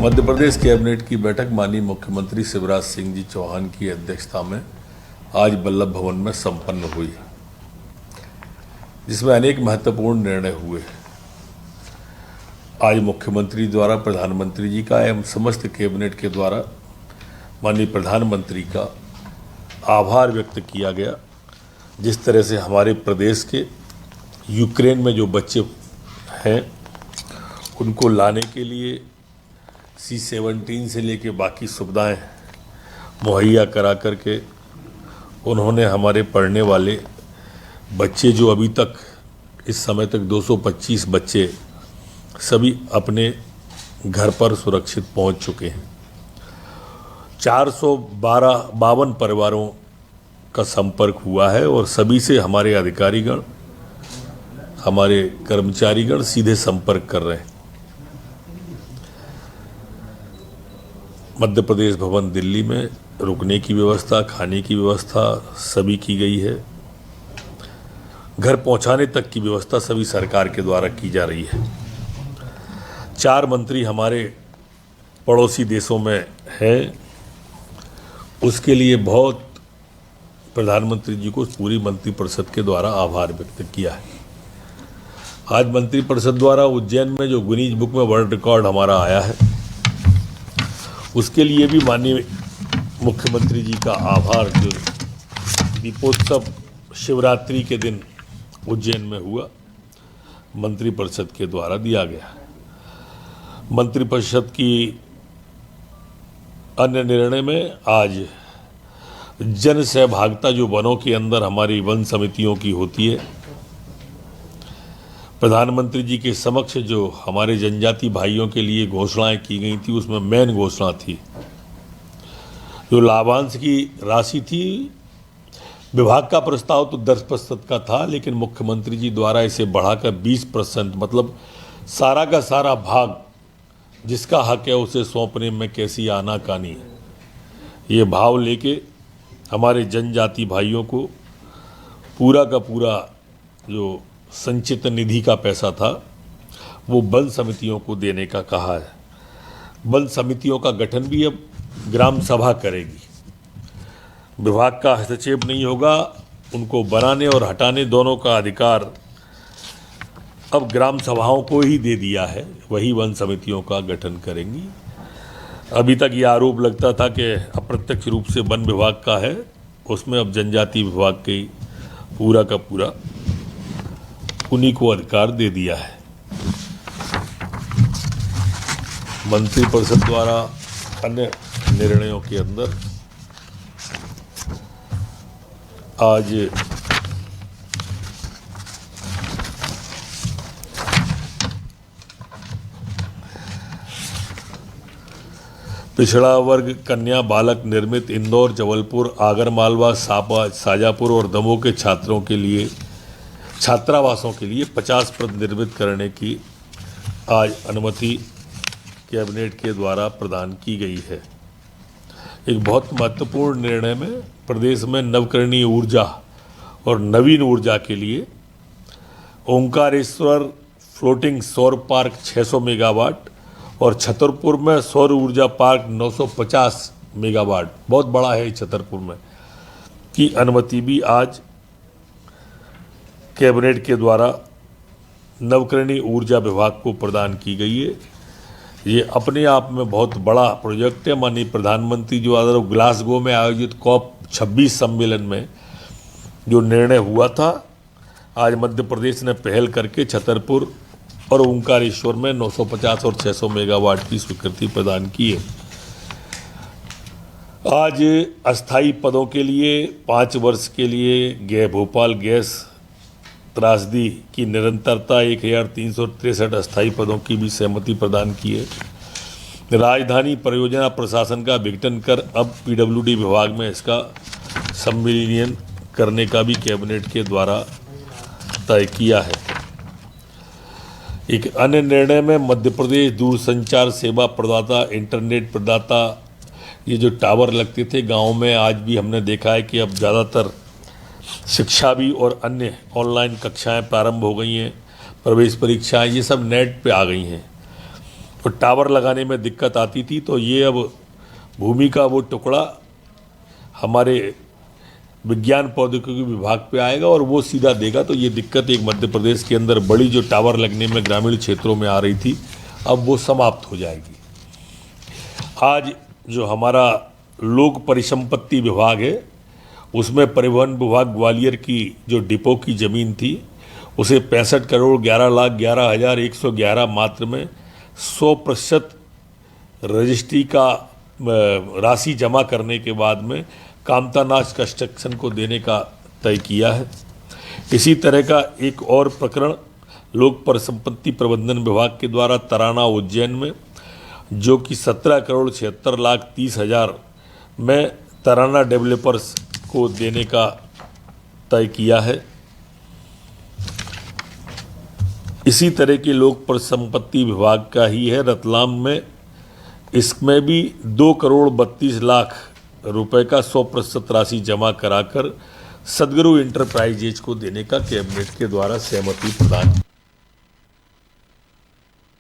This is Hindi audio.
मध्य प्रदेश कैबिनेट की बैठक माननीय मुख्यमंत्री शिवराज सिंह जी चौहान की अध्यक्षता में आज वल्लभ भवन में संपन्न हुई, जिसमें अनेक महत्वपूर्ण निर्णय हुए। आज मुख्यमंत्री द्वारा प्रधानमंत्री जी का एवं समस्त कैबिनेट के द्वारा माननीय प्रधानमंत्री का आभार व्यक्त किया गया। जिस तरह से हमारे प्रदेश के यूक्रेन में जो बच्चे हैं उनको लाने के लिए C-17 से लेके बाकी सुविधाएं मुहैया करा करके उन्होंने हमारे पढ़ने वाले बच्चे जो अभी तक इस समय तक 225 बच्चे सभी अपने घर पर सुरक्षित पहुंच चुके हैं। 452 परिवारों का संपर्क हुआ है और सभी से हमारे अधिकारीगण, हमारे कर्मचारीगण सीधे संपर्क कर रहे हैं। मध्य प्रदेश भवन दिल्ली में रुकने की व्यवस्था, खाने की व्यवस्था सभी की गई है। घर पहुंचाने तक की व्यवस्था सभी सरकार के द्वारा की जा रही है। 4 मंत्री हमारे पड़ोसी देशों में हैं, उसके लिए बहुत प्रधानमंत्री जी को पूरी मंत्रिपरिषद के द्वारा आभार व्यक्त किया है। आज मंत्रिपरिषद द्वारा उज्जैन में जो गिनीज बुक में वर्ल्ड रिकॉर्ड हमारा आया है, उसके लिए भी माननीय मुख्यमंत्री जी का आभार। जो दीपोत्सव शिवरात्रि के दिन उज्जैन में हुआ, मंत्रिपरिषद के द्वारा दिया गया। मंत्रिपरिषद की अन्य निर्णय में आज जन सहभागिता जो वनों के अंदर हमारी वन समितियों की होती है, प्रधानमंत्री जी के समक्ष जो हमारे जनजाति भाइयों के लिए घोषणाएं की गई थी, उसमें मेन घोषणा थी जो लाभांश की राशि थी। विभाग का प्रस्ताव तो 10% का था, लेकिन मुख्यमंत्री जी द्वारा इसे बढ़ाकर 20%, मतलब सारा का सारा भाग जिसका हक है उसे सौंपने में कैसी आनाकानी है, ये भाव लेके हमारे जनजाति भाइयों को पूरा का पूरा जो संचित निधि का पैसा था वो वन समितियों को देने का कहा है। वन समितियों का गठन भी अब ग्राम सभा करेगी। विभाग का हस्तक्षेप नहीं होगा, उनको बनाने और हटाने दोनों का अधिकार अब ग्राम सभाओं को ही दे दिया है, वही वन समितियों का गठन करेंगी। अभी तक ये आरोप लगता था कि अप्रत्यक्ष रूप से वन विभाग का है, उसमें अब जनजाति विभाग के पूरा का पूरा उन्हीं को अधिकार दे दिया है। मंत्रिपरिषद द्वारा अन्य निर्णयों के अंदर आज पिछड़ा वर्ग कन्या बालक निर्मित इंदौर, जबलपुर, आगरमालवा, शाजापुर और दमोह के छात्रों के लिए छात्रावासों के लिए 50% निर्मित करने की आज अनुमति कैबिनेट के द्वारा प्रदान की गई है। एक बहुत महत्वपूर्ण निर्णय में प्रदेश में नवकरणीय ऊर्जा और नवीन ऊर्जा के लिए ओंकारेश्वर फ्लोटिंग सौर पार्क 600 मेगावाट और छतरपुर में सौर ऊर्जा पार्क 950 मेगावाट, बहुत बड़ा है छतरपुर में, की अनुमति भी आज कैबिनेट के द्वारा नवकरणीय ऊर्जा विभाग को प्रदान की गई है। ये अपने आप में बहुत बड़ा प्रोजेक्ट है। माननीय प्रधानमंत्री जो आज ग्लासगो में आयोजित COP26 सम्मेलन में जो निर्णय हुआ था, आज मध्य प्रदेश ने पहल करके छतरपुर और ओंकारेश्वर में 950 और 600 मेगावाट की स्वीकृति प्रदान की है। आज अस्थायी पदों के लिए 5 वर्ष के लिए भोपाल गैस त्रासदी की निरंतरता 1363 अस्थायी पदों की भी सहमति प्रदान की है। राजधानी परियोजना प्रशासन का विघटन कर अब PWD विभाग में इसका संविलीन करने का भी कैबिनेट के द्वारा तय किया है। एक अन्य निर्णय में मध्य प्रदेश दूरसंचार सेवा प्रदाता, इंटरनेट प्रदाता, ये जो टावर लगते थे गाँव में, आज भी हमने देखा है कि अब ज़्यादातर शिक्षा भी और अन्य ऑनलाइन कक्षाएं प्रारंभ हो गई हैं। प्रवेश परीक्षाएं ये सब नेट पे आ गई हैं। तो टावर लगाने में दिक्कत आती थी, तो ये अब भूमि का वो टुकड़ा हमारे विज्ञान प्रौद्योगिकी विभाग पे आएगा और वो सीधा देगा। तो ये दिक्कत एक मध्य प्रदेश के अंदर बड़ी जो टावर लगने में ग्रामीण क्षेत्रों में आ रही थी, अब वो समाप्त हो जाएगी। आज जो हमारा लोक परिसंपत्ति विभाग है, उसमें परिवहन विभाग ग्वालियर की जो डिपो की ज़मीन थी, उसे 65,11,11,111 मात्र में 100% रजिस्ट्री का राशि जमा करने के बाद में कामतानाज कंस्ट्रक्शन को देने का तय किया है। इसी तरह का एक और प्रकरण लोक परिसंपत्ति प्रबंधन विभाग के द्वारा तराना उज्जैन में, जो कि 17,76,30,000 में तराना डेवलपर्स को देने का तय किया है। इसी तरह के लोक परिसंपत्ति विभाग का ही है रतलाम में, इसमें भी 2,32,00,000 रुपए का 100% राशि जमा कराकर सदगुरु इंटरप्राइजेज को देने का कैबिनेट के द्वारा सहमति प्रदान की।